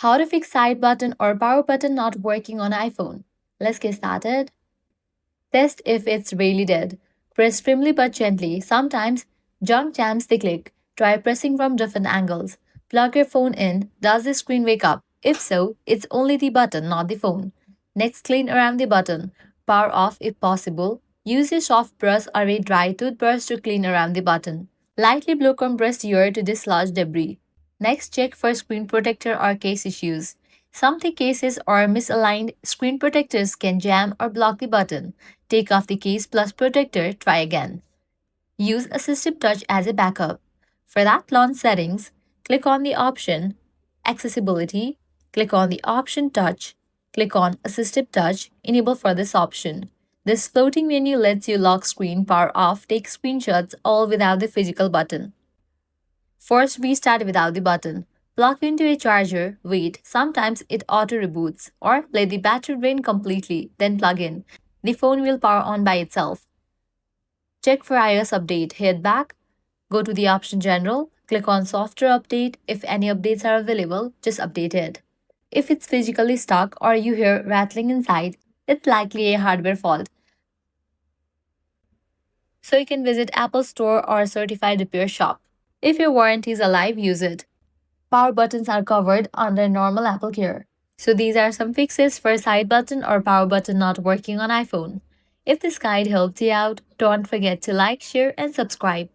How to fix side button or power button not working on iPhone. Let's get started. Test if it's really dead. Press firmly but gently. Sometimes junk jams the click. Try pressing from different angles. Plug your phone in. Does the screen wake up? If so, it's only the button, not the phone. Next, clean around the button. Power off if possible. Use a soft brush or a dry toothbrush to clean around the button. Lightly blow compressed air to dislodge debris. Next, check for screen protector or case issues. Some thick cases or misaligned screen protectors can jam or block the button. Take off the case plus protector, try again. Use AssistiveTouch as a backup. For that, launch settings, click on the option Accessibility, click on the option Touch, click on AssistiveTouch, enable for this option. This floating menu lets you lock screen, power off, take screenshots all without the physical button. Force restart without the button. Plug into a charger, wait, sometimes it auto reboots, or let the battery drain completely, then plug in. The phone will power on by itself. Check for iOS update. Head back, go to the option General, click on Software Update. If any updates are available, just update it. If it's physically stuck or you hear rattling inside, it's likely a hardware fault. So you can visit Apple Store or a certified repair shop. If your warranty is alive, use it. Power buttons are covered under normal Apple Care. So these are some fixes for side button or power button not working on iPhone. If this guide helped you out, don't forget to like, share, and subscribe.